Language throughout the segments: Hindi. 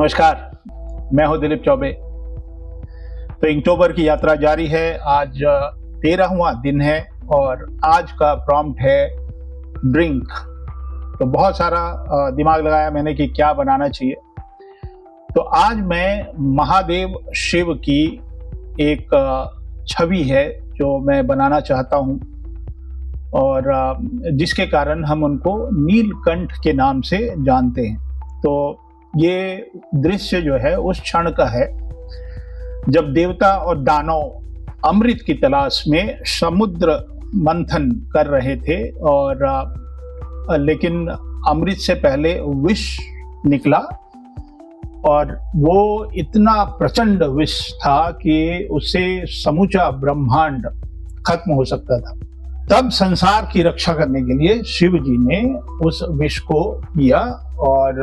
नमस्कार, मैं हूं दिलीप चौबे। तो इnktober की यात्रा जारी है। आज 13वां दिन है और आज का प्रॉम्प्ट है ड्रिंक। तो बहुत सारा दिमाग लगाया मैंने कि क्या बनाना चाहिए। तो आज मैं महादेव शिव की एक छवि है जो मैं बनाना चाहता हूं और जिसके कारण हम उनको नीलकंठ के नाम से जानते हैं। तो ये दृश्य जो है उस क्षण का है जब देवता और दानव अमृत की तलाश में समुद्र मंथन कर रहे थे और लेकिन अमृत से पहले विष निकला और वो इतना प्रचंड विष था कि उससे समूचा ब्रह्मांड खत्म हो सकता था। तब संसार की रक्षा करने के लिए शिव जी ने उस विष को पिया और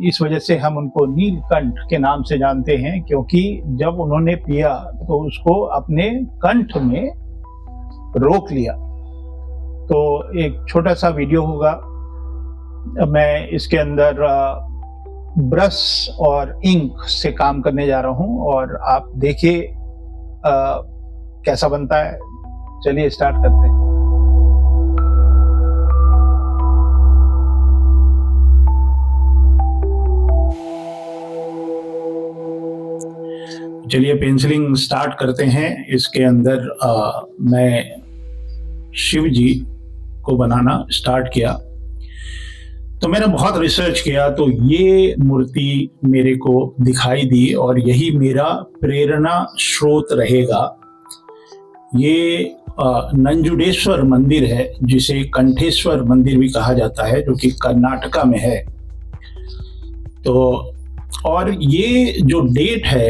इस वजह से हम उनको नीलकंठ के नाम से जानते हैं, क्योंकि जब उन्होंने पिया तो उसको अपने कंठ में रोक लिया। तो एक छोटा सा वीडियो होगा। मैं इसके अंदर ब्रश और इंक से काम करने जा रहा हूं और आप देखिए कैसा बनता है। चलिए स्टार्ट करते हैं। चलिए पेंसिलिंग स्टार्ट करते हैं। इसके अंदर मैं शिव जी को बनाना स्टार्ट किया। तो मैंने बहुत रिसर्च किया तो ये मूर्ति मेरे को दिखाई दी और यही मेरा प्रेरणा स्रोत रहेगा। ये नंजुडेश्वर मंदिर है, जिसे कंठेश्वर मंदिर भी कहा जाता है, जो कि कर्नाटका में है। तो और ये जो डेट है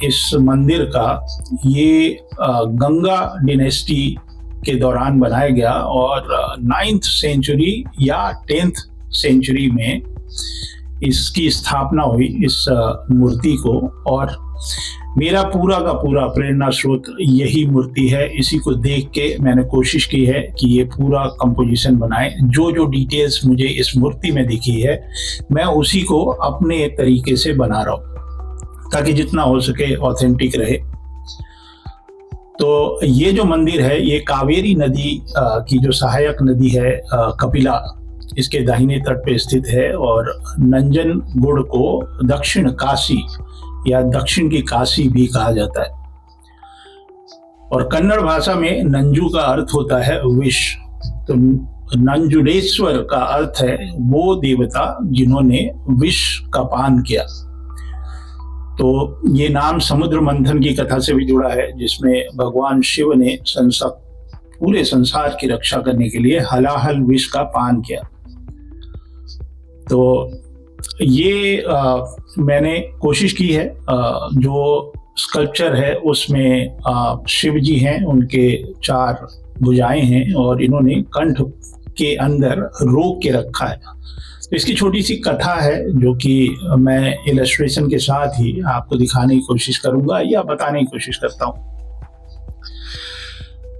इस मंदिर का, ये गंगा डिनेस्टी के दौरान बनाया गया और 9th सेंचुरी या 10th सेंचुरी में इसकी स्थापना हुई इस मूर्ति को। और मेरा पूरा का पूरा प्रेरणा स्रोत यही मूर्ति है। इसी को देख के मैंने कोशिश की है कि ये पूरा कंपोजिशन बनाए। जो जो डिटेल्स मुझे इस मूर्ति में दिखी है मैं उसी को अपने तरीके से बना रहा हूँ ताकि जितना हो सके ऑथेंटिक रहे। तो ये जो मंदिर है ये कावेरी नदी की जो सहायक नदी है कपिला, इसके दाहिने तट पे स्थित है और नंजनगुड़ को दक्षिण काशी या दक्षिण की काशी भी कहा जाता है। और कन्नड़ भाषा में नंजू का अर्थ होता है विष। तो नंजुडेश्वर का अर्थ है वो देवता जिन्होंने विष का पान किया। तो ये नाम समुद्र मंथन की कथा से भी जुड़ा है, जिसमें भगवान शिव ने पूरे संसार की रक्षा करने के लिए हलाहल विष का पान किया। तो ये मैंने कोशिश की है। जो स्कल्पचर है उसमें शिव जी हैं, उनके 4 भुजाएं हैं और इन्होंने कंठ के अंदर रोक के रखा है। तो इसकी छोटी सी कथा है जो कि मैं इलस्ट्रेशन के साथ ही आपको दिखाने की कोशिश करूंगा या बताने की कोशिश करता हूँ।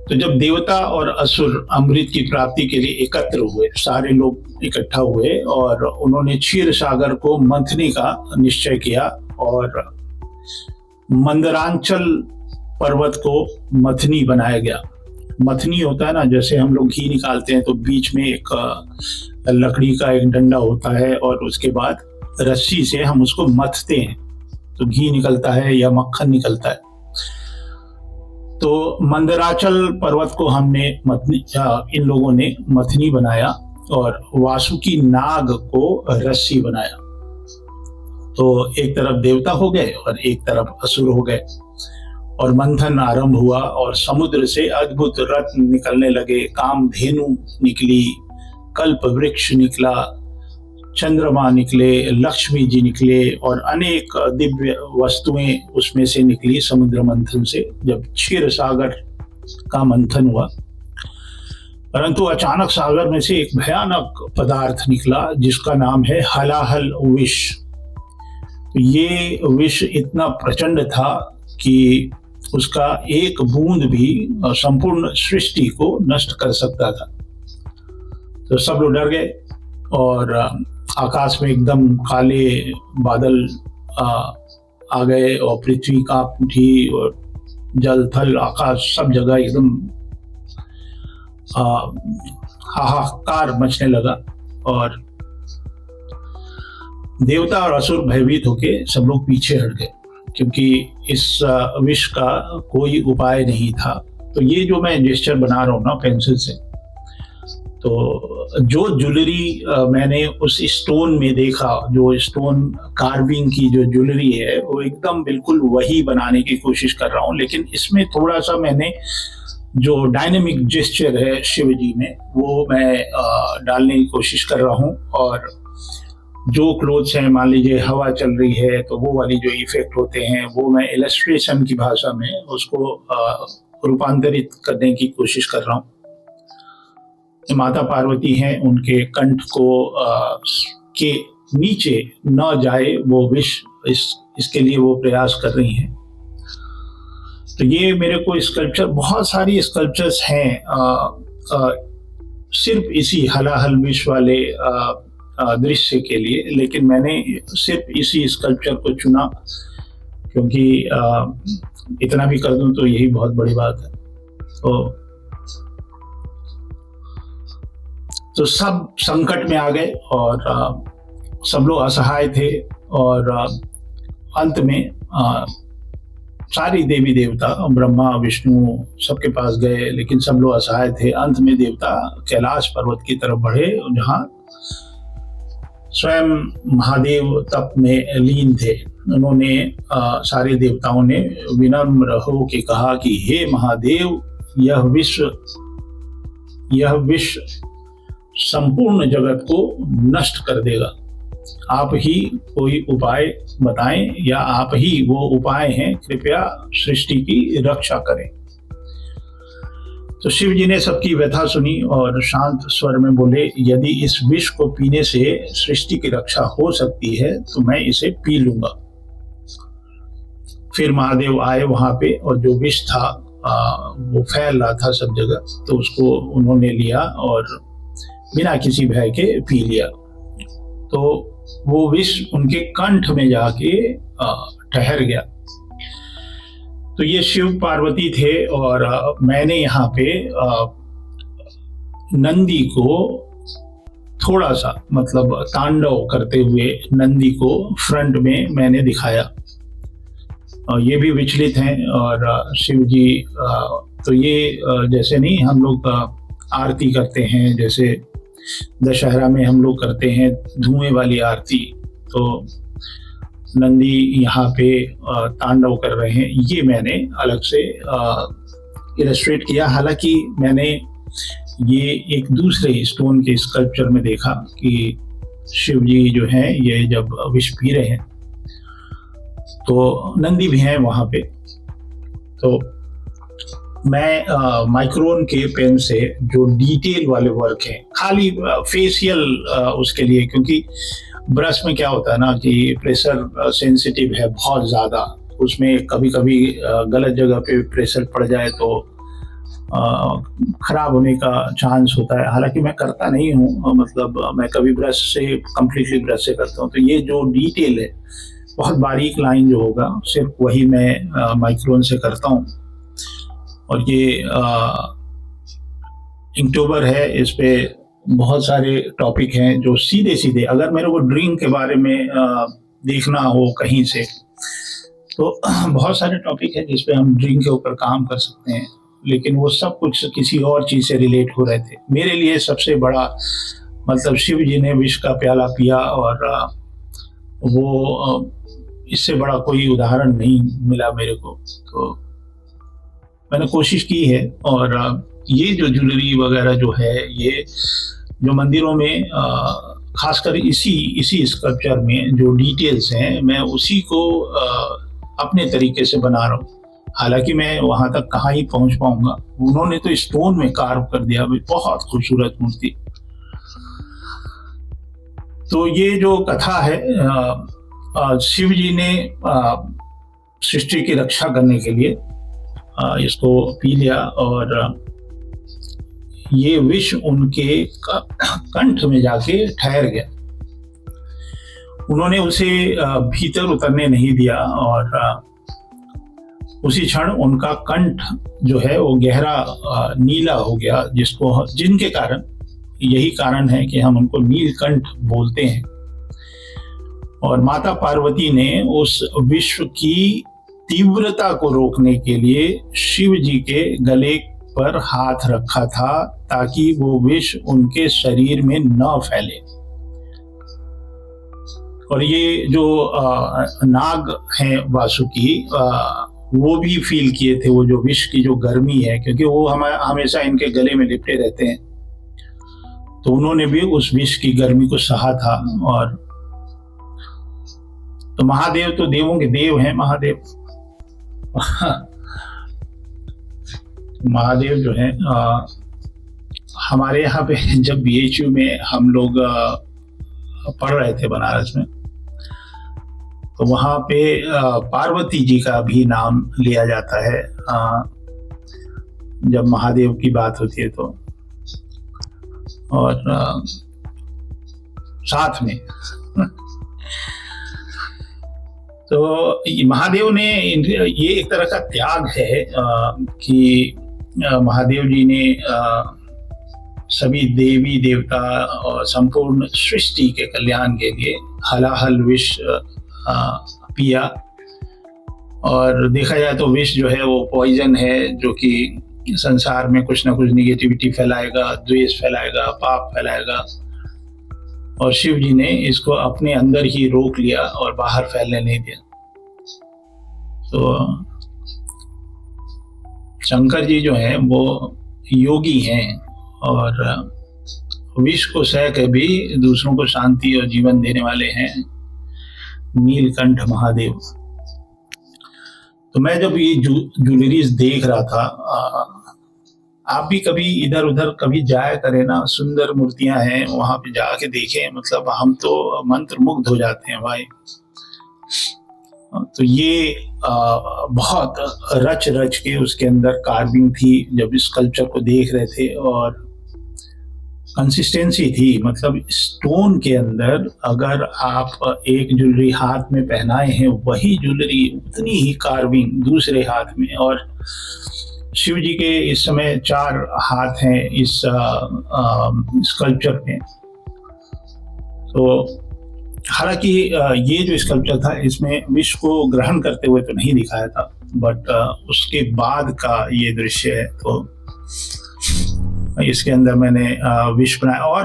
तो जब देवता और असुर अमृत की प्राप्ति के लिए एकत्र हुए, सारे लोग इकट्ठा हुए और उन्होंने क्षीर सागर को मंथने का निश्चय किया और मंदरांचल पर्वत को मथनी बनाया गया। मथनी होता है ना, जैसे हम लोग घी निकालते हैं तो बीच में एक लकड़ी का एक डंडा होता है और उसके बाद रस्सी से हम उसको मथते हैं तो घी निकलता है या मक्खन निकलता है। तो मंदराचल पर्वत को हमने इन लोगों ने मथनी बनाया और वासुकी नाग को रस्सी बनाया। तो एक तरफ देवता हो गए और एक तरफ असुर हो गए और मंथन आरंभ हुआ और समुद्र से अद्भुत रत्न निकलने लगे। कामधेनु निकली, कल्प वृक्ष निकला, चंद्रमा निकले, लक्ष्मी जी निकले और अनेक दिव्य वस्तुएं उसमें से निकली समुद्र मंथन से, जब क्षीर सागर का मंथन हुआ। परंतु अचानक सागर में से एक भयानक पदार्थ निकला जिसका नाम है हलाहल विष। ये विष इतना प्रचंड था कि उसका एक बूंद भी संपूर्ण सृष्टि को नष्ट कर सकता था। तो सब लोग डर गए और आकाश में एकदम काले बादल आ गए और पृथ्वी कांप उठी और जल थल आकाश सब जगह एकदम हाहाकार मचने लगा और देवता और असुर भयभीत होके सब लोग पीछे हट गए, क्योंकि इस विष का कोई उपाय नहीं था। तो ये जो मैं जेस्चर बना रहा हूँ ना पेंसिल से, तो जो ज्वेलरी मैंने उस स्टोन में देखा, जो स्टोन कार्विंग की जो ज्वेलरी है वो एकदम बिल्कुल वही बनाने की कोशिश कर रहा हूँ, लेकिन इसमें थोड़ा सा मैंने जो डायनेमिक जेस्चर है शिव जी में वो मैं डालने की कोशिश कर रहा हूँ। और जो क्लोथ्स हैं, मान लीजिए हवा चल रही है तो वो वाली जो इफेक्ट होते हैं वो मैं इलस्ट्रेशन की भाषा में उसको रूपांतरित करने की कोशिश कर रहा हूँ। माता पार्वती हैं, उनके कंठ को के नीचे न जाए वो विष, इसके लिए वो प्रयास कर रही हैं। तो ये मेरे को स्कल्पचर, बहुत सारी स्कल्पचर्स हैं सिर्फ इसी हलाहल विष वाले दृश्य के लिए, लेकिन मैंने सिर्फ इसी स्कल्पचर को चुना क्योंकि इतना भी कर दूं तो यही बहुत बड़ी बात है। तो सब संकट में आ गए और सब लोग असहाय थे और अंत में सारी देवी देवता, ब्रह्मा विष्णु सबके पास गए, लेकिन सब लोग असहाय थे। अंत में देवता कैलाश पर्वत की तरफ बढ़े, जहाँ स्वयं महादेव तप में लीन थे। उन्होंने सारे देवताओं ने विनम्र हो के कहा कि हे महादेव, यह विश्व संपूर्ण जगत को नष्ट कर देगा, आप ही कोई उपाय बताएं या आप ही वो उपाय हैं, कृपया सृष्टि की रक्षा करें। तो शिव जी ने सबकी व्यथा सुनी और शांत स्वर में बोले, यदि इस विष को पीने से सृष्टि की रक्षा हो सकती है तो मैं इसे पी लूंगा। फिर महादेव आए वहां पे और जो विष था वो फैल रहा था सब जगह, तो उसको उन्होंने लिया और बिना किसी भय के पी लिया। तो वो विष उनके कंठ में जाके ठहर गया। तो ये शिव पार्वती थे और मैंने यहाँ पे नंदी को थोड़ा सा, मतलब तांडव करते हुए नंदी को फ्रंट में मैंने दिखाया। और ये भी विचलित हैं और शिव जी तो ये जैसे नहीं हम लोग आरती करते हैं, जैसे दशहरा में हम लोग करते हैं धुएं वाली आरती, तो नंदी यहाँ पे तांडव कर रहे हैं। ये मैंने अलग से इलस्ट्रेट किया। हालांकि मैंने ये एक दूसरे स्टोन के स्कल्पचर में देखा कि शिव जी जो हैं ये जब विष पी रहे हैं तो नंदी भी हैं वहाँ पे। तो मैं माइक्रोन के पेन से जो डिटेल वाले वर्क हैं, खाली फेशियल उसके लिए, क्योंकि ब्रश में क्या होता है ना कि प्रेशर सेंसिटिव है बहुत ज़्यादा, उसमें कभी कभी गलत जगह पे प्रेशर पड़ जाए तो खराब होने का चांस होता है। हालांकि मैं करता नहीं हूँ, मतलब मैं कभी ब्रश से कंप्लीटली ब्रश से करता हूँ। तो ये जो डिटेल है, बहुत बारीक लाइन जो होगा, सिर्फ वही मैं माइक्रोन से करता हूँ। और ये इनक्टोबर है, इस पे बहुत सारे टॉपिक हैं जो सीधे सीधे, अगर मेरे को ड्रिंक के बारे में देखना हो कहीं से तो बहुत सारे टॉपिक हैं जिस पे हम ड्रिंक के ऊपर काम कर सकते हैं, लेकिन वो सब कुछ किसी और चीज़ से रिलेट हो रहे थे। मेरे लिए सबसे बड़ा मतलब शिव जी ने विष का प्याला पिया और वो इससे बड़ा कोई उदाहरण नहीं मिला मेरे को। तो मैंने कोशिश की है और ये जो ज्वेलरी वगैरह जो है, ये जो मंदिरों में खासकर इसी स्कल्पचर में जो डिटेल्स हैं, मैं उसी को अपने तरीके से बना रहा हूँ। हालांकि मैं वहां तक कहाँ ही पहुंच पाऊंगा, उन्होंने तो स्टोन में कार्व कर दिया, बहुत खूबसूरत मूर्ति। तो ये जो कथा है, शिव जी ने सृष्टि की रक्षा करने के लिए इसको पी लिया और ये विष उनके कंठ में जाके ठहर गया। उन्होंने उसे भीतर उतरने नहीं दिया और उसी क्षण उनका कंठ जो है वो गहरा नीला हो गया, जिनके कारण, यही कारण है कि हम उनको नीलकंठ बोलते हैं। और माता पार्वती ने उस विश्व की तीव्रता को रोकने के लिए शिव जी के गले पर हाथ रखा था ताकि वो विष उनके शरीर में न फैले। और ये जो नाग हैं वासुकी, वो भी फील किए थे वो जो विष की जो गर्मी है, क्योंकि वो हमेशा इनके गले में लिपटे रहते हैं, तो उन्होंने भी उस विष की गर्मी को सहा था। और तो महादेव तो देवों के देव हैं, महादेव महादेव जो है हमारे यहाँ पे जब BHU में हम लोग पढ़ रहे थे बनारस में, तो वहाँ पे पार्वती जी का भी नाम लिया जाता है जब महादेव की बात होती है तो। और साथ में तो महादेव ने, ये एक तरह का त्याग है कि महादेव जी ने सभी देवी देवता और संपूर्ण सृष्टि के कल्याण के लिए हलाहल विष पिया। और देखा जाए तो विष जो है वो पॉइजन है, जो कि संसार में कुछ ना कुछ निगेटिविटी फैलाएगा, द्वेष फैलाएगा, पाप फैलाएगा। और शिव जी ने इसको अपने अंदर ही रोक लिया और बाहर फैलने नहीं दिया। तो शंकर जी जो हैं वो योगी हैं और विष को सह के भी दूसरों को शांति और जीवन देने वाले हैं, नीलकंठ महादेव। तो मैं जब ये ज्वेलरीज देख रहा था, आप भी कभी इधर उधर कभी जाया करें ना, सुंदर मूर्तियां हैं, वहां पे जाके देखें, मतलब हम तो मंत्र मुग्ध हो जाते हैं भाई। तो ये बहुत रच रच के उसके अंदर कार्विंग थी जब इस कल्चर को देख रहे थे, और कंसिस्टेंसी थी, मतलब स्टोन के अंदर अगर आप एक ज्वेलरी हाथ में पहनाए हैं, वही ज्वेलरी उतनी ही कार्विंग दूसरे हाथ में। और शिव जी के इस समय 4 हाथ हैं इस स्कल्पचर में। तो हालांकि ये जो स्कल्पचर था इसमें विष को ग्रहण करते हुए तो नहीं दिखाया था, बट उसके बाद का ये दृश्य है। तो इसके अंदर मैंने विष बनाया। और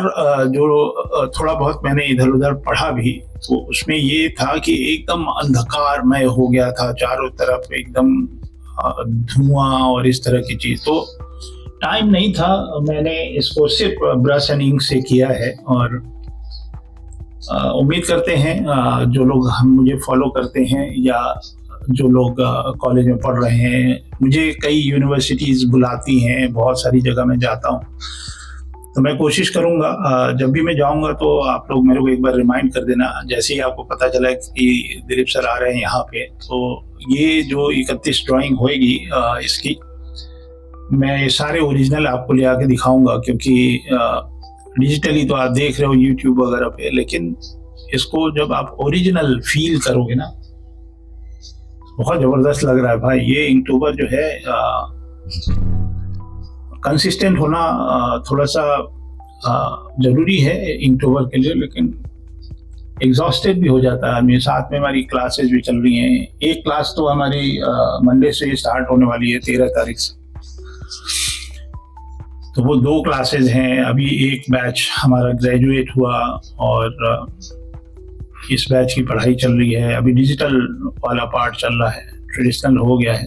जो थोड़ा बहुत मैंने इधर उधर पढ़ा भी, तो उसमें ये था कि एकदम अंधकारमय हो गया था, चारों तरफ एकदम धुआं और इस तरह की चीज। तो टाइम नहीं था, मैंने इसको सिर्फ ब्रश एंड इंक से किया है। और उम्मीद करते हैं जो लोग मुझे फॉलो करते हैं या जो लोग कॉलेज में पढ़ रहे हैं, मुझे कई यूनिवर्सिटीज बुलाती हैं, बहुत सारी जगह मैं जाता हूँ, तो मैं कोशिश करूँगा जब भी मैं जाऊँगा तो आप लोग मेरे को एक बार रिमाइंड कर देना। जैसे ही आपको पता चला कि दिलीप सर आ रहे हैं यहाँ पे, तो ये जो 31 ड्राइंग होएगी इसकी, मैं सारे ओरिजिनल आपको ले आके दिखाऊंगा, क्योंकि डिजिटली तो आप देख रहे हो यूट्यूब वगैरह पे, लेकिन इसको जब आप ओरिजिनल फील करोगे ना, बहुत जबरदस्त लग रहा है भाई। ये इनक्टोबर जो है कंसिस्टेंट होना थोड़ा सा जरूरी है इनक्टोबर के लिए, लेकिन एग्जॉस्टेड भी हो जाता है आदमी। साथ में हमारी क्लासेस भी चल रही हैं। एक क्लास तो हमारी मंडे से स्टार्ट होने वाली है 13 तारीख से, तो वो 2 क्लासेस हैं। अभी एक बैच हमारा ग्रेजुएट हुआ और इस बैच की पढ़ाई चल रही है। अभी डिजिटल वाला पार्ट चल रहा है, ट्रेडिशनल हो गया है,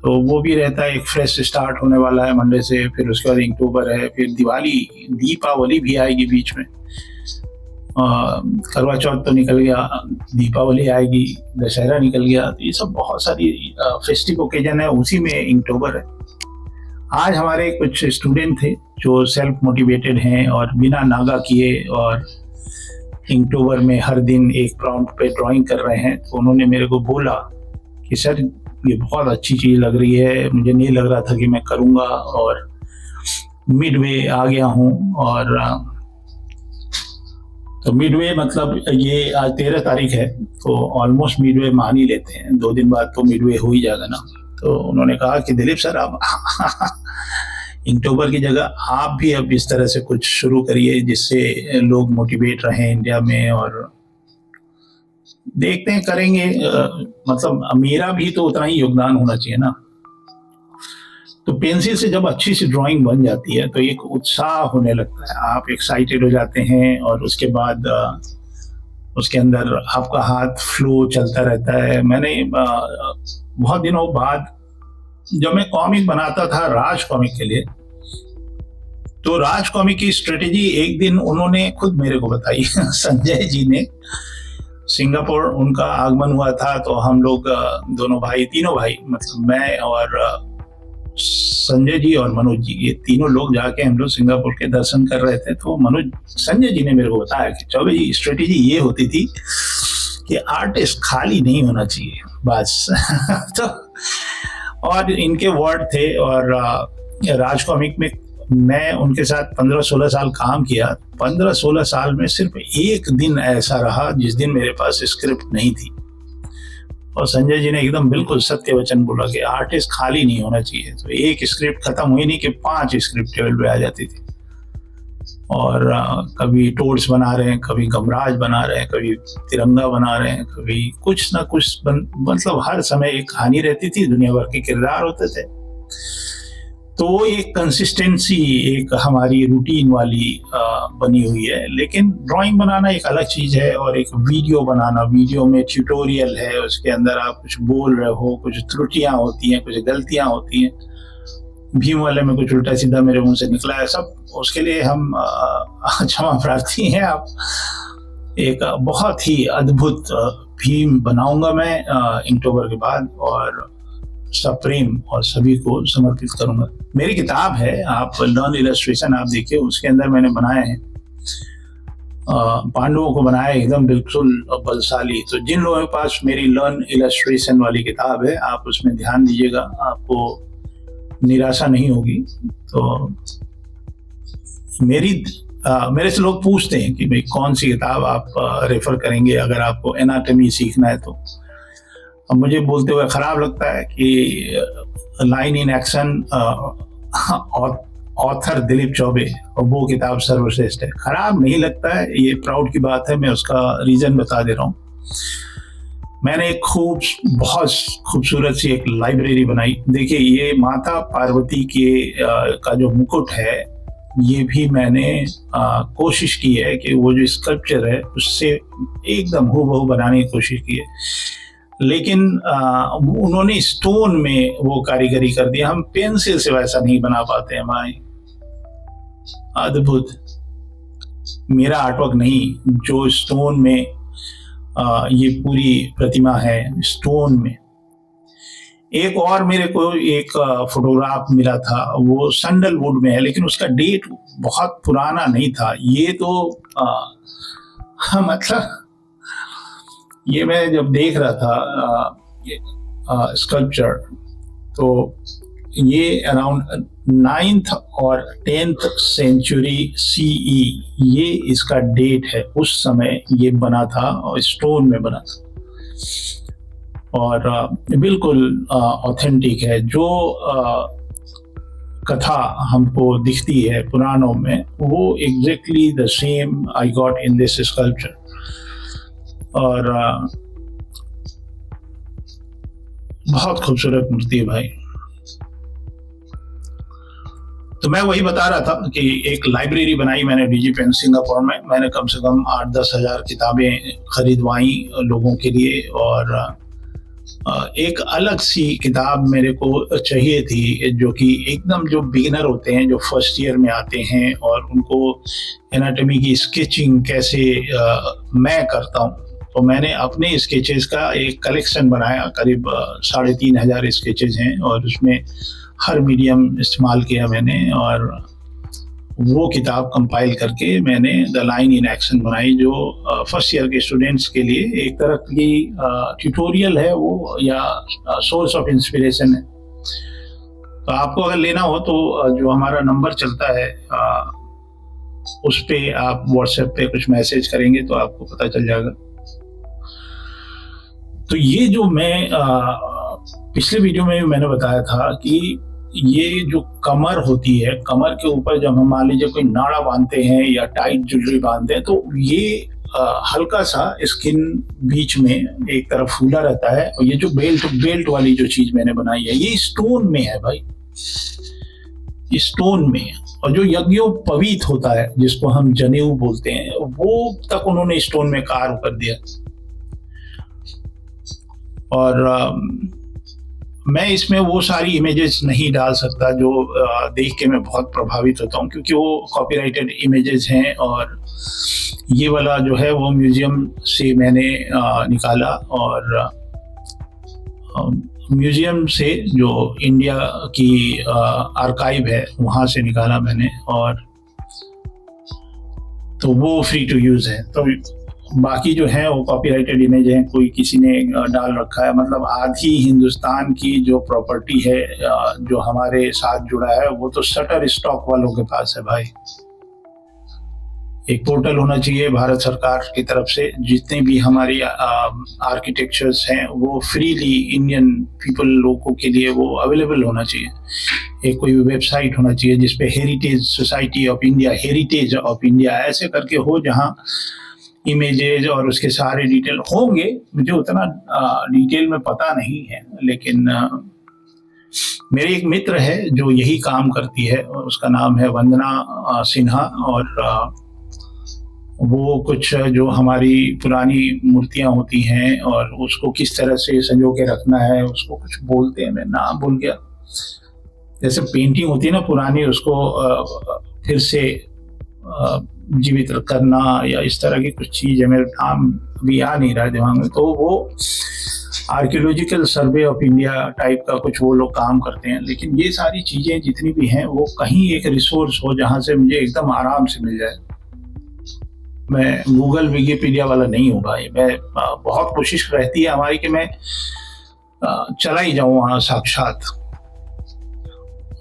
तो वो भी रहता है। एक फ्रेश स्टार्ट होने वाला है मंडे से, फिर उसके बाद अक्टूबर है, फिर दिवाली, दीपावली भी आएगी बीच में। करवा चौथ तो निकल गया, दीपावली आएगी, दशहरा निकल गया, तो ये सब बहुत सारी फेस्टिव ओकेजन है, उसी में अक्टूबर है। आज हमारे कुछ स्टूडेंट थे जो सेल्फ मोटिवेटेड हैं और बिना नागा किए और अक्टूबर में हर दिन एक प्रॉम्प्ट पे ड्राइंग कर रहे हैं। तो उन्होंने मेरे को बोला कि सर ये बहुत अच्छी चीज़ लग रही है, मुझे नहीं लग रहा था कि मैं करूँगा, और मिडवे आ गया हूँ और तो मिडवे मतलब ये आज 13 तारीख है, तो ऑलमोस्ट मिडवे मान ही लेते हैं, 2 दिन बाद तो मिडवे हो ही जाएगा ना। तो उन्होंने कहा कि दिलीप सर आप इनटोबर की जगह आप भी अब इस तरह से कुछ शुरू करिए जिससे लोग मोटिवेट रहें इंडिया में, और देखते हैं करेंगे। मतलब मेरा भी तो उतना ही योगदान होना चाहिए ना। तो पेंसिल से जब अच्छी सी ड्राइंग बन जाती है तो एक उत्साह होने लगता है, आप एक्साइटेड हो जाते हैं, और उसके बाद उसके अंदर आपका हाथ फ्लो चलता रहता है। मैंने बहुत दिनों बाद जब मैं कॉमिक बनाता था राज कॉमिक के लिए, तो राज कॉमिक की स्ट्रेटेजी एक दिन उन्होंने खुद मेरे को बताई। संजय जी ने, सिंगापुर उनका आगमन हुआ था, तो हम लोग दोनों भाई, तीनों भाई, मतलब मैं और संजय जी और मनोज जी, ये तीनों लोग जाके हम लोग सिंगापुर के दर्शन कर रहे थे। तो संजय जी ने मेरे को बताया कि चौबे जी स्ट्रेटेजी ये होती थी कि आर्टिस्ट खाली नहीं होना चाहिए बस। तो और इनके वर्ड थे, और राज कॉमिक में मैं उनके साथ 15-16 साल काम किया। 15-16 साल में सिर्फ एक दिन ऐसा रहा जिस दिन मेरे पास स्क्रिप्ट नहीं थी, और संजय जी ने एकदम बिल्कुल सत्य वचन बोला कि आर्टिस्ट खाली नहीं होना चाहिए। तो एक स्क्रिप्ट खत्म हुई नहीं कि 5 स्क्रिप्ट टेबल पे आ जाती थी, और कभी टोर्स बना रहे हैं, कभी गमराज बना रहे हैं, कभी तिरंगा बना रहे हैं, कभी कुछ ना कुछ मतलब हर समय एक कहानी रहती थी, दुनिया भर के किरदार होते थे। तो वो एक कंसिस्टेंसी, एक हमारी रूटीन वाली बनी हुई है। लेकिन ड्राइंग बनाना एक अलग चीज है, और एक वीडियो बनाना, वीडियो में ट्यूटोरियल है, उसके अंदर आप कुछ बोल रहे हो, कुछ त्रुटियां होती हैं, कुछ गलतियां होती हैं, भीम वाले में कुछ उल्टा सीधा मेरे मुंह से निकला है, सब उसके लिए हम क्षमा प्रार्थी हैं। आप एक बहुत ही अद्भुत भीम बनाऊंगा मैं इनटोबर के बाद, और सब प्रेम और सभी को समर्पित करूंगा। मेरी किताब है, आप लर्न इलस्ट्रेशन आप देखिए, उसके अंदर मैंने बनाए हैं, पांडवों को बनाया एकदम बिल्कुल बलशाली। तो जिन लोगों के पास मेरी लर्न इलस्ट्रेशन वाली किताब है, आप उसमें ध्यान दीजिएगा, आपको निराशा नहीं होगी। तो मेरे से लोग पूछते हैं कि भाई कौन सी किताब आप रेफर करेंगे अगर आपको एनाटॉमी सीखना है। तो अब मुझे बोलते हुए खराब लगता है कि line in action author Dilip Choubey, और वो किताब सर्वश्रेष्ठ है। खराब नहीं लगता है, ये प्राउड की बात है, मैं उसका रीजन बता दे रहा हूँ। मैंने एक बहुत खूबसूरत सी एक लाइब्रेरी बनाई। देखिए, ये माता पार्वती के का जो मुकुट है, ये भी मैंने कोशिश की है कि वो जो स्कल्पचर है उससे एकदम हूबहू बनाने की कोशिश की है, लेकिन उन्होंने स्टोन में वो कारीगरी कर दिया। हम पेंसिल से वैसा नहीं बना पाते हैं भाई। अद्भुत मेरा आर्टवर्क नहीं, जो स्टोन में ये पूरी प्रतिमा है स्टोन में। एक और मेरे को एक फोटोग्राफ मिला था, वो सैंडलवुड में है, लेकिन उसका डेट बहुत पुराना नहीं था। ये तो मतलब ये मैं जब देख रहा था स्कल्पचर, तो ये अराउंड 9th और 10th सेंचुरी सीई ये इसका डेट है। उस समय ये बना था और स्टोन में बना था, और बिल्कुल ऑथेंटिक है। जो कथा हमको दिखती है पुराणों में, वो exactly the same I got in this sculpture. और बहुत खूबसूरत मूर्ति है भाई। तो मैं वही बता रहा था कि एक लाइब्रेरी बनाई मैंने DigiPen सिंगापुर में। मैंने कम से कम 8-10 हज़ार किताबें खरीदवाई लोगों के लिए, और एक अलग सी किताब मेरे को चाहिए थी, जो कि एकदम जो बिगिनर होते हैं, जो फर्स्ट ईयर में आते हैं, और उनको एनाटॉमी की स्केचिंग कैसे मैं करता हूँ। तो मैंने अपने स्केचेस का एक कलेक्शन बनाया, करीब 3,500 स्केचेस हैं, और उसमें हर मीडियम इस्तेमाल किया मैंने, और वो किताब कंपाइल करके मैंने द लाइन इन एक्शन बनाई, जो फर्स्ट ईयर के स्टूडेंट्स के लिए एक तरह की ट्यूटोरियल है वो, या सोर्स ऑफ इंस्पिरेशन है। तो आपको अगर लेना हो तो जो हमारा नंबर चलता है उस पे आप व्हाट्सएप पे कुछ मैसेज करेंगे तो आपको पता चल जाएगा। तो ये जो मैं पिछले वीडियो में भी मैंने बताया था कि ये जो कमर होती है, कमर के ऊपर जब हम मान लीजिए कोई नाड़ा बांधते हैं या टाइट ज्वेलरी बांधते हैं तो ये हल्का सा स्किन बीच में एक तरफ फूला रहता है। और ये जो बेल्ट वाली जो चीज मैंने बनाई है ये स्टोन में है भाई, स्टोन में। और जो यज्ञोपवीत होता है जिसको हम जनेऊ बोलते हैं वो तक उन्होंने स्टोन में कार्व कर दिया। और मैं इसमें वो सारी इमेजेस नहीं डाल सकता जो देख के मैं बहुत प्रभावित होता हूँ, क्योंकि वो कॉपीराइटेड इमेजेस हैं। और ये वाला जो है वो म्यूजियम से मैंने निकाला, और म्यूजियम से जो इंडिया की आर्काइव है वहाँ से निकाला मैंने, और तो वो फ्री टू यूज़ है। तो बाकी जो है वो कॉपीराइटेड इमेज है, कोई किसी ने डाल रखा है। मतलब आधी हिंदुस्तान की जो प्रॉपर्टी है जो हमारे साथ जुड़ा है वो तो शटर स्टॉक वालों के पास है भाई। एक पोर्टल होना चाहिए भारत सरकार की तरफ से, जितने भी हमारी आर्किटेक्चर्स हैं वो फ्रीली इंडियन पीपल लोगों के लिए वो अवेलेबल होना चाहिए। एक कोई वेबसाइट होना चाहिए जिसपे heritage society of India, heritage of India ऐसे करके हो, जहाँ इमेजेज और उसके सारे डिटेल होंगे। मुझे उतना डिटेल में पता नहीं है, लेकिन मेरे एक मित्र है जो यही काम करती है, उसका नाम है वंदना सिन्हा। और वो कुछ जो हमारी पुरानी मूर्तियां होती हैं और उसको किस तरह से संजो के रखना है, उसको कुछ बोलते हैं, मैं नाम भूल गया। जैसे पेंटिंग होती है ना पुरानी, उसको फिर से जीवित करना या इस तरह की कुछ चीज़ है, मेरा नाम अभी आ नहीं रहा है दिमाग में। तो वो archaeological survey of India type का कुछ वो लोग काम करते हैं। लेकिन ये सारी चीज़ें जितनी भी हैं वो कहीं एक रिसोर्स हो जहाँ से मुझे एकदम आराम से मिल जाए। मैं गूगल विकिपीडिया वाला नहीं हूँ भाई। मैं बहुत कोशिश रहती है हमारी कि मैं चला ही जाऊँ वहाँ साक्षात।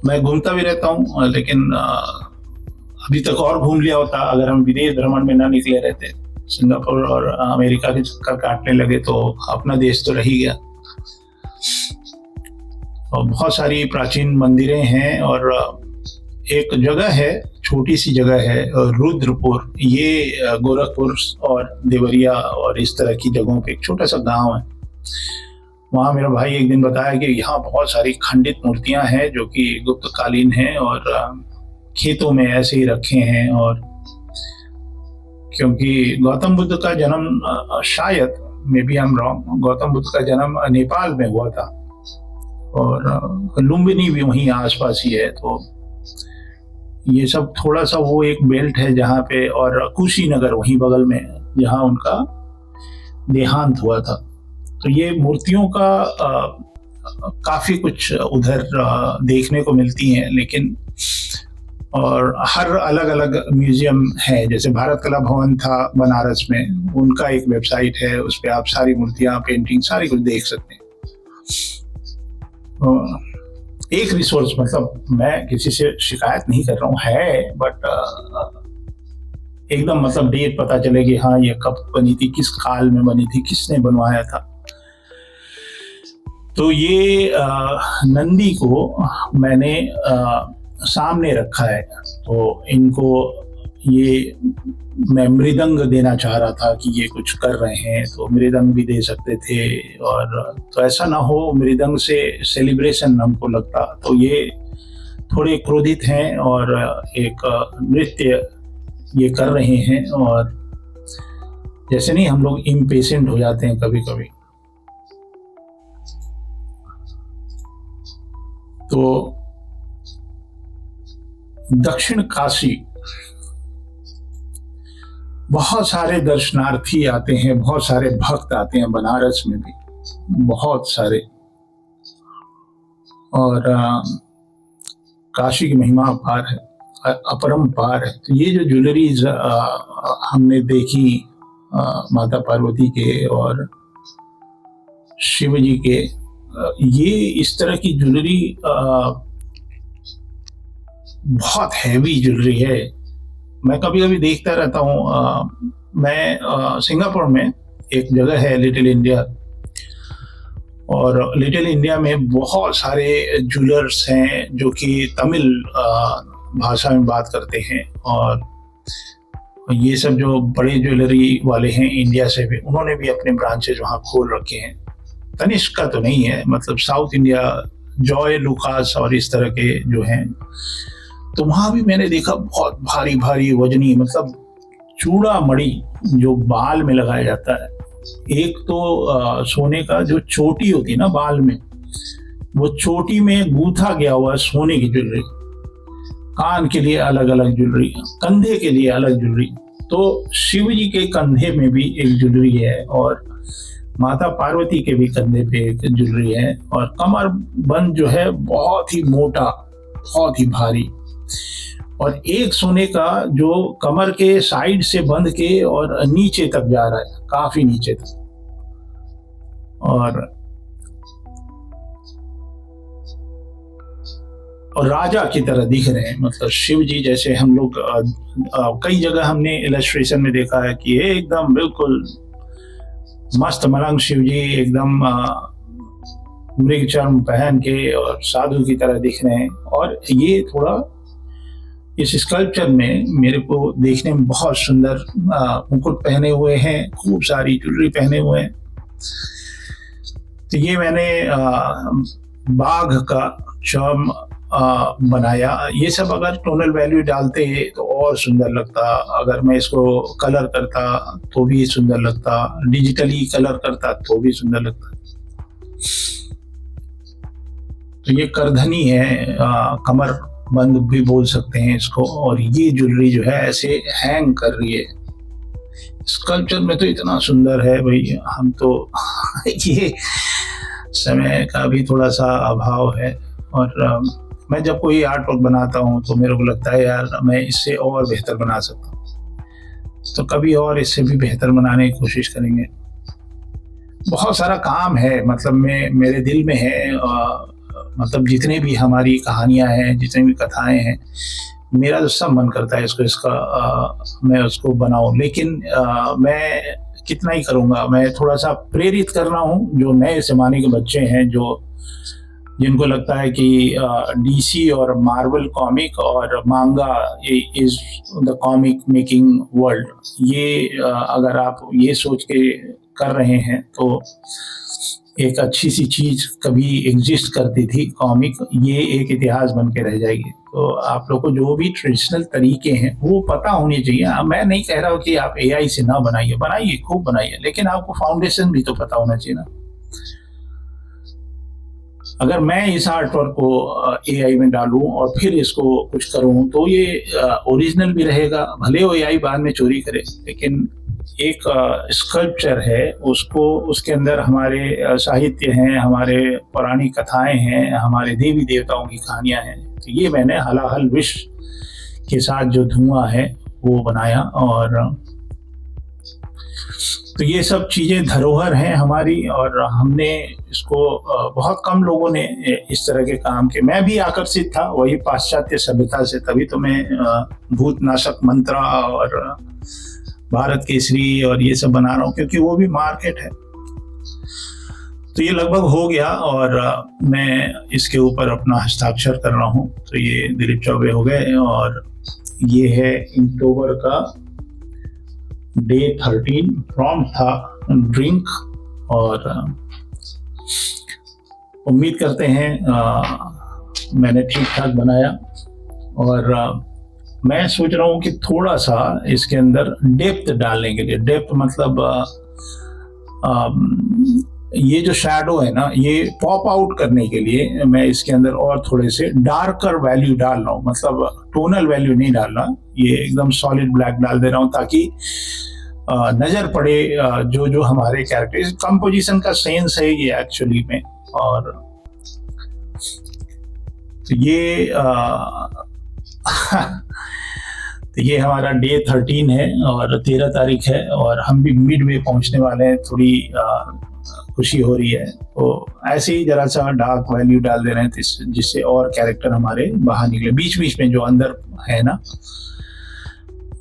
मैं घूमता भी रहता हूँ, लेकिन अभी तक और घूम लिया होता अगर हम विदेश भ्रमण में ना निकले रहते। सिंगापुर और अमेरिका के चक्कर काटने लगे तो अपना देश तो रह ही गया। और बहुत सारी प्राचीन मंदिरें हैं, और एक जगह है, छोटी सी जगह है रुद्रपुर, ये गोरखपुर और देवरिया और इस तरह की जगहों पे एक छोटा सा गांव है। वहाँ मेरा भाई एक दिन बताया कि यहाँ बहुत सारी खंडित मूर्तियां हैं जो कि गुप्त कालीन हैं और खेतों में ऐसे ही रखे हैं। और क्योंकि गौतम बुद्ध का जन्म शायद, maybe I am wrong, Gautam Buddha का जन्म नेपाल में हुआ था, और लुम्बिनी भी वहीं आसपास ही है। तो ये सब थोड़ा सा वो एक बेल्ट है जहाँ पे, और कुशीनगर वहीं बगल में जहाँ उनका देहांत हुआ था। तो ये मूर्तियों का काफी कुछ उधर देखने को मिलती हैं। लेकिन और हर अलग अलग म्यूजियम है, जैसे भारत कला भवन था बनारस में, उनका एक वेबसाइट है, उस पर आप सारी मूर्तियां, पेंटिंग, सारी कुछ देख सकते हैं। एक रिसोर्स, मतलब मैं किसी से शिकायत नहीं कर रहा हूँ, है, बट एकदम मतलब डेट पता चले कि हाँ ये कब बनी थी, किस काल में बनी थी, किसने बनवाया था। तो ये नंदी को मैंने सामने रखा है। तो इनको ये मैं मृदंग देना चाह रहा था कि ये कुछ कर रहे हैं तो मृदंग भी दे सकते थे, और तो ऐसा ना हो मृदंग से सेलिब्रेशन हमको लगता। तो ये थोड़े क्रोधित हैं और एक नृत्य ये कर रहे हैं, और जैसे नहीं हम लोग इम्पेशेंट हो जाते हैं कभी कभी। तो दक्षिण काशी बहुत सारे दर्शनार्थी आते हैं, बहुत सारे भक्त आते हैं, बनारस में भी बहुत सारे, और काशी की महिमा अपार है, अपरंपार है। तो ये जो ज्वेलरीज हमने देखी माता पार्वती के और शिव जी के, ये इस तरह की ज्वेलरी बहुत हैवी ज्वेलरी है। मैं कभी कभी देखता रहता हूँ। मैं सिंगापुर में एक जगह है लिटिल इंडिया, और लिटिल इंडिया में बहुत सारे ज्वेलर्स हैं जो कि तमिल भाषा में बात करते हैं, और ये सब जो बड़े ज्वेलरी वाले हैं इंडिया से भी, उन्होंने भी अपने ब्रांचेज वहाँ खोल रखे हैं। तनिष्क का तो नहीं है, मतलब साउथ इंडिया, जॉय लुकास और इस तरह के जो हैं, तो वहाँ भी मैंने देखा बहुत भारी भारी वजनी, मतलब चूड़ा मणि जो बाल में लगाया जाता है। एक तो सोने का जो चोटी होती है ना बाल में, वो चोटी में गूथा गया हुआ सोने की ज्वेलरी, कान के लिए अलग अलग ज्वेलरी, कंधे के लिए अलग ज्वेलरी। तो शिव जी के कंधे में भी एक ज्वेलरी है, और माता पार्वती के भी कंधे पे एक ज्वेलरी है, और कमर बंद जो है बहुत ही मोटा, बहुत ही भारी, और एक सोने का जो कमर के साइड से बंध के और नीचे तक जा रहा है, काफी नीचे तक। और राजा की तरह दिख रहे हैं, मतलब शिव जी जैसे हम लोग कई जगह हमने इलस्ट्रेशन में देखा है कि एकदम बिल्कुल मस्त मलंग शिव जी, एकदम मृग चर्म पहन के और साधु की तरह दिख रहे हैं। और ये थोड़ा इस स्कल्पचर में मेरे को देखने में बहुत सुंदर, मुकुट पहने हुए हैं, खूब सारी ज्वेलरी पहने हुए हैं। तो ये मैंने बाघ का चर्म बनाया। ये सब अगर टोनल वैल्यू डालते तो और सुंदर लगता, अगर मैं इसको कलर करता तो भी सुंदर लगता, डिजिटली कलर करता तो भी सुंदर लगता। तो ये करधनी है, कमर बंद भी बोल सकते हैं इसको, और ये ज्वेलरी जो है ऐसे हैंग कर रही है। स्कल्पचर में तो इतना सुंदर है भाई, हम तो ये समय का भी थोड़ा सा अभाव है, और मैं जब कोई आर्ट वर्क बनाता हूँ तो मेरे को लगता है यार मैं इससे और बेहतर बना सकता हूँ, तो कभी और इससे भी बेहतर बनाने की कोशिश करेंगे। बहुत सारा काम है, मतलब मेरे दिल में है, मतलब जितने भी हमारी कहानियां हैं, जितनी भी कथाएं हैं, मेरा तो सब मन करता है मैं उसको बनाऊं, लेकिन मैं कितना ही करूंगा। मैं थोड़ा सा प्रेरित कर रहा हूँ जो नए जमाने के बच्चे हैं, जिनको लगता है कि डीसी और मार्वल कॉमिक और मांगा is the comic making world. ये अगर आप ये सोच के कर रहे हैं तो एक अच्छी सी चीज कभी एग्जिस्ट करती थी कॉमिक, ये एक इतिहास बन के रह जाएगी। तो आप लोग को जो भी ट्रेडिशनल तरीके हैं वो पता होने चाहिए। मैं नहीं कह रहा हूँ कि आप एआई से ना बनाइए, खूब बनाइए, लेकिन आपको फाउंडेशन भी तो पता होना चाहिए ना। अगर मैं इस आर्ट वर्क को एआई में डालूं और फिर इसको कुछ करूं तो ये ओरिजिनल भी रहेगा, भले वो एआई बाद में चोरी करे, लेकिन एक स्कल्पचर है, उसके अंदर हमारे साहित्य हैं, हमारे पौराणिक कथाएं हैं, हमारे देवी देवताओं की कहानियां हैं। तो ये मैंने हलाहल विश के साथ जो धुआं है वो बनाया, और तो ये सब चीजें धरोहर हैं हमारी, और हमने इसको बहुत कम लोगों ने इस तरह के काम के। मैं भी आकर्षित था वही पाश्चात्य सभ्यता से, तभी तो मैं भूतनाशक मंत्रा और भारत केसरी और ये सब बना रहा हूँ, क्योंकि वो भी मार्केट है। तो ये लगभग हो गया, और मैं इसके ऊपर अपना हस्ताक्षर कर रहा हूँ। तो ये दिलीप चौबे हो गए, और ये है इक्टोबर का डे 13, प्रॉम्प्ट था ड्रिंक, और उम्मीद करते हैं मैंने ठीक ठाक बनाया। और मैं सोच रहा हूँ कि थोड़ा सा इसके अंदर डेप्थ डालने के लिए, डेप्थ मतलब ये जो शैडो है ना, ये पॉप आउट करने के लिए मैं इसके अंदर और थोड़े से डार्कर वैल्यू डाल रहा हूँ। मतलब टोनल वैल्यू नहीं डाल रहा, ये एकदम सॉलिड ब्लैक डाल दे रहा हूँ, ताकि नजर पड़े जो हमारे कैरेक्टर, कंपोजिशन का सेंस है ये एक्चुअली में। और तो ये तो ये हमारा डे 13 है, और 13 तारीख है, और हम भी मिड में पहुंचने वाले हैं। थोड़ी खुशी हो रही है, तो ऐसे ही जरा सा डार्क वैल्यू डाल दे रहे हैं जिससे और कैरेक्टर हमारे बाहर निकले। बीच बीच में जो अंदर है ना,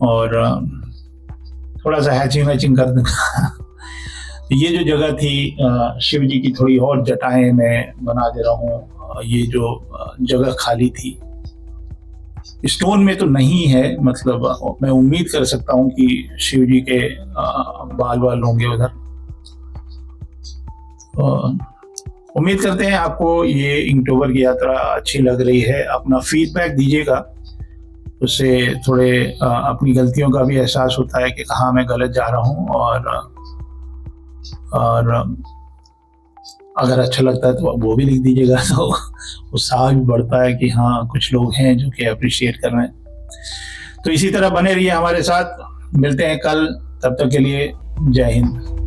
और थोड़ा सा हैचिंग वैचिंग कर दूंगा। तो ये जो जगह थी, शिव जी की थोड़ी और जटाएं मैं बना दे रहा हूँ। ये जो जगह खाली थी, स्टोन में तो नहीं है, मतलब मैं उम्मीद कर सकता हूँ कि शिव जी के बाल बाल होंगे उधर। उम्मीद करते हैं आपको ये इनटोबर की यात्रा अच्छी लग रही है। अपना फीडबैक दीजिएगा, उससे थोड़े अपनी गलतियों का भी एहसास होता है कि कहाँ मैं गलत जा रहा हूँ। और अगर अच्छा लगता है तो वो भी लिख दीजिएगा, तो उत्साह भी बढ़ता है कि हाँ कुछ लोग हैं जो कि अप्रिशिएट कर रहे हैं। तो इसी तरह बने रहिए हमारे साथ, मिलते हैं कल, तब तक के लिए जय हिंद।